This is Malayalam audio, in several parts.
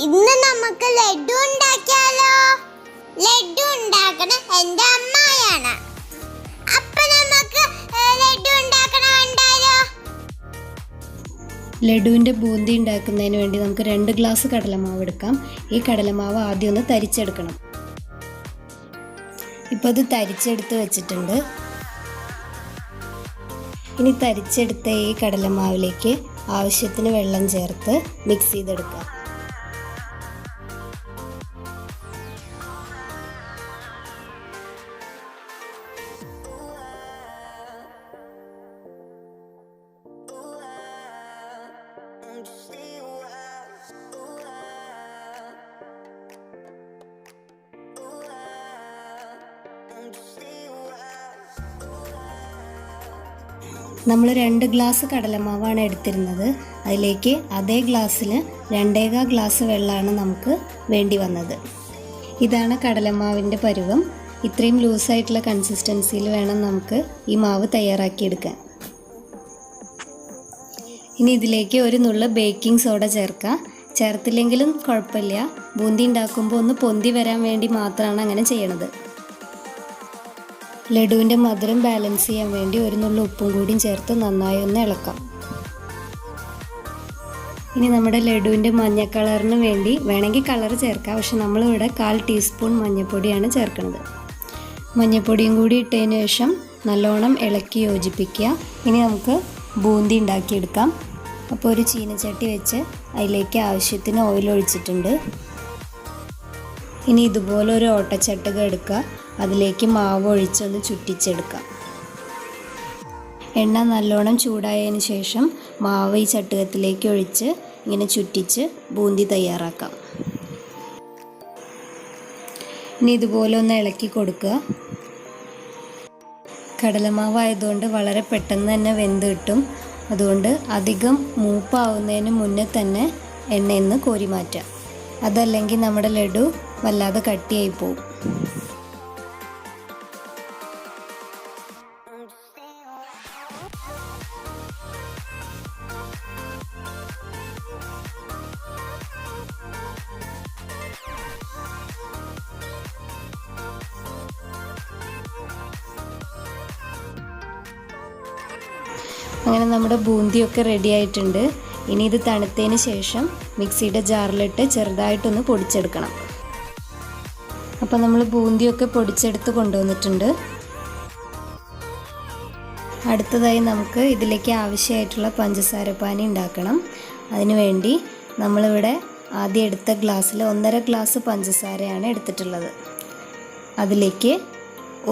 ഇന്ന് നമുക്ക് ലഡു ഉണ്ടാക്കിയാലോ? ലഡു ഉണ്ടാക്കണ എൻ്റെ അമ്മയാണ്. അപ്പൊ നമുക്ക് ലഡു ഉണ്ടാക്കണ കണ്ടാലോ? ലഡുവിൻ്റെ ബൂന്തി ഉണ്ടാക്കുന്നതിന് വേണ്ടി നമുക്ക് 2 ഗ്ലാസ് കടലമാവ് എടുക്കാം. ഈ കടലമാവ് ആദ്യം ഒന്ന് തരിച്ചെടുക്കണം. ഇപ്പോൾ ഇത് തരിച്ചെടുത്ത് വെച്ചിട്ടുണ്ട്. ഇനി തരിച്ചെടുത്ത ഈ കടലമാവിലേക്ക് ആവശ്യത്തിന് വെള്ളം ചേർത്ത് മിക്സ് ചെയ്തെടുക്കാം. നമ്മൾ 2 ഗ്ലാസ് കടലമാവാണ് എടുത്തിരുന്നത്. അതിലേക്ക് അതേ ഗ്ലാസ്സിൽ 2.25 ഗ്ലാസ് വെള്ളമാണ് നമുക്ക് വേണ്ടി വന്നത്. ഇതാണ് കടലമാവിൻ്റെ പരുവം. ഇത്രയും ലൂസായിട്ടുള്ള കൺസിസ്റ്റൻസിയിൽ വേണം നമുക്ക് ഈ മാവ് തയ്യാറാക്കിയെടുക്കാൻ. ഇനി ഇതിലേക്ക് ഒരു നുള്ള് ബേക്കിംഗ് സോഡ ചേർക്കാം. ചേർത്തില്ലെങ്കിലും കുഴപ്പമില്ല. ബൂന്തി ഉണ്ടാക്കുമ്പോൾ ഒന്ന് പൊന്തി വരാൻ വേണ്ടി മാത്രമാണ് അങ്ങനെ ചെയ്യണത്. ലഡുവിൻ്റെ മധുരം ബാലൻസ് ചെയ്യാൻ വേണ്ടി ഒരു നുള്ളു ഉപ്പും കൂടിയും ചേർത്ത് നന്നായി ഒന്ന് ഇളക്കാം. ഇനി നമ്മുടെ ലഡുവിൻ്റെ മഞ്ഞ കളറിന് വേണ്ടി വേണമെങ്കിൽ കളർ ചേർക്കാം. പക്ഷെ നമ്മളിവിടെ 1/4 ടീസ്പൂൺ മഞ്ഞൾപ്പൊടിയാണ് ചേർക്കുന്നത്. മഞ്ഞൾപ്പൊടിയും കൂടി ഇട്ടതിന് ശേഷം നല്ലോണം ഇളക്കി യോജിപ്പിക്കുക. ഇനി നമുക്ക് ബൂന്തി ഉണ്ടാക്കിയെടുക്കാം. അപ്പോൾ ഒരു ചീനച്ചട്ടി വെച്ച് അതിലേക്ക് ആവശ്യത്തിന് ഓയിൽ ഒഴിച്ചിട്ടുണ്ട്. ഇനി ഇതുപോലെ ഒരു ഓട്ടച്ചട്ടുക എടുക്കുക. അതിലേക്ക് മാവ് ഒഴിച്ചൊന്ന് ചുറ്റിച്ചെടുക്കാം. എണ്ണ നല്ലോണം ചൂടായതിന് ശേഷം മാവ് ഈ ചട്ടുകത്തിലേക്ക് ഒഴിച്ച് ഇങ്ങനെ ചുറ്റിച്ച് ബൂന്തി തയ്യാറാക്കാം. ഇനി ഇതുപോലെ ഒന്ന് ഇളക്കി കൊടുക്കുക. കടലമാവ് ആയതുകൊണ്ട് വളരെ പെട്ടെന്ന് തന്നെ വെന്ത് കിട്ടും. അതുകൊണ്ട് അധികം മൂപ്പാവുന്നതിന് മുന്നേ തന്നെ എണ്ണയിൽ നിന്ന് കോരി മാറ്റാം. അതല്ലെങ്കിൽ നമ്മുടെ ലഡു വല്ലാതെ കട്ടിയായി പോകും. അങ്ങനെ നമ്മുടെ ബൂന്തിയൊക്കെ റെഡി ആയിട്ടുണ്ട്. ഇനി ഇത് തണുത്തതിന് ശേഷം മിക്സിയുടെ ജാറിലിട്ട് ചെറുതായിട്ടൊന്ന് പൊടിച്ചെടുക്കണം. അപ്പോൾ നമ്മൾ ബൂന്തിയൊക്കെ പൊടിച്ചെടുത്ത് കൊണ്ടുവന്നിട്ടുണ്ട്. അടുത്തതായി നമുക്ക് ഇതിലേക്ക് ആവശ്യമായിട്ടുള്ള പഞ്ചസാര പാനി ഉണ്ടാക്കണം. അതിനുവേണ്ടി നമ്മളിവിടെ ആദ്യം എടുത്ത ഗ്ലാസ്സിൽ 1.5 ഗ്ലാസ് പഞ്ചസാരയാണ് എടുത്തിട്ടുള്ളത്. അതിലേക്ക്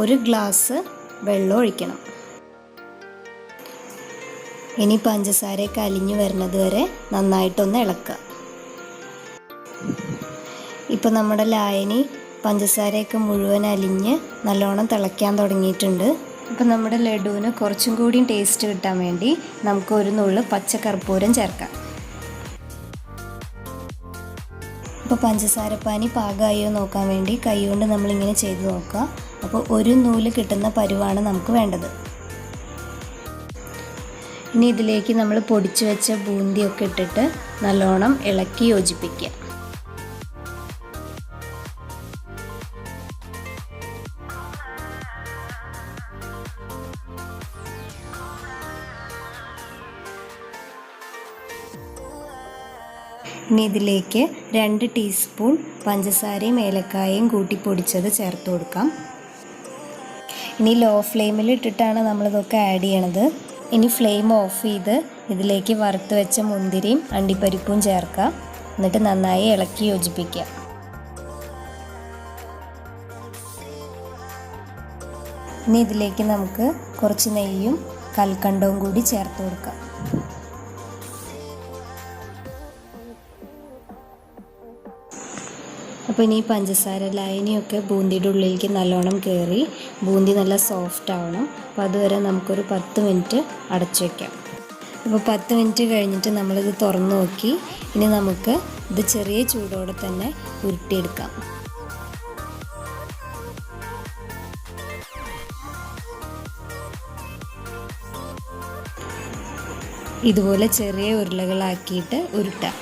1 ഗ്ലാസ് വെള്ളം ഒഴിക്കണം. ഇനി പഞ്ചസാരയൊക്കെ അലിഞ്ഞു വരുന്നത് വരെ നന്നായിട്ടൊന്ന് ഇളക്കുക. ഇപ്പോൾ നമ്മുടെ ലായനി പഞ്ചസാരയൊക്കെ മുഴുവൻ അലിഞ്ഞ് നല്ലോണം തിളയ്ക്കാൻ തുടങ്ങിയിട്ടുണ്ട്. ഇപ്പോൾ നമ്മുടെ ലഡുവിന് കുറച്ചും കൂടി ടേസ്റ്റ് കിട്ടാൻ വേണ്ടി നമുക്ക് ഒരു നുള്ളു പച്ചക്കർപ്പൂരം ചേർക്കാം. ഇപ്പോൾ പഞ്ചസാരപ്പാനി പാകമായോ നോക്കാൻ വേണ്ടി കൈകൊണ്ട് നമ്മളിങ്ങനെ ചെയ്ത് നോക്കുക. അപ്പോൾ ഒരു നൂല് കിട്ടുന്ന പരുവാണ് നമുക്ക് വേണ്ടത്. ഇനി ഇതിലേക്ക് നമ്മൾ പൊടിച്ചു വെച്ച ബൂന്തിയൊക്കെ ഇട്ടിട്ട് നല്ലോണം ഇളക്കി യോജിപ്പിക്കുക. ഇനി ഇതിലേക്ക് 2 ടീസ്പൂൺ പഞ്ചസാരയും ഏലക്കായയും കൂട്ടി പൊടിച്ചത് ചേർത്ത് കൊടുക്കാം. ഇനി ലോ ഫ്ലെയിമിൽ ഇട്ടിട്ടാണ് നമ്മളിതൊക്കെ ആഡ് ചെയ്യണത്. ഇനി ഫ്ലെയിം ഓഫ് ചെയ്ത് ഇതിലേക്ക് വറുത്ത് വെച്ച മുന്തിരിയും അണ്ടിപ്പരിപ്പും ചേർക്കുക. എന്നിട്ട് നന്നായി ഇളക്കി യോജിപ്പിക്കുക. ഇനി ഇതിലേക്ക് നമുക്ക് കുറച്ച് നെയ്യും കൽക്കണ്ടവും കൂടി ചേർത്ത് കൊടുക്കാം. അപ്പോൾ ഇനി പഞ്ചസാര ലായനിയൊക്കെ ബൂന്തിയുടെ ഉള്ളിലേക്ക് നല്ലോണം കയറി ബൂന്തി നല്ല സോഫ്റ്റ് ആവണം. അപ്പോൾ അതുവരെ നമുക്കൊരു 10 മിനിറ്റ് അടച്ചു വയ്ക്കാം. അപ്പോൾ 10 മിനിറ്റ് കഴിഞ്ഞിട്ട് നമ്മളിത് തുറന്ന് നോക്കി. ഇനി നമുക്ക് ഇത് ചെറിയ ചൂടോടെ തന്നെ ഉരുട്ടിയെടുക്കാം. ഇതുപോലെ ചെറിയ ഉരുളകളാക്കിയിട്ട് ഉരുട്ടാം.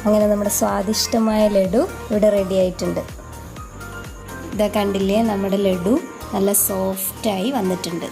അങ്ങനെ നമ്മുടെ സ്വാദിഷ്ടമായ ലഡു ഇവിടെ റെഡി ആയിട്ടുണ്ട്. ഇതാ കണ്ടില്ലേ, നമ്മുടെ ലഡു നല്ല സോഫ്റ്റായി വന്നിട്ടുണ്ട്.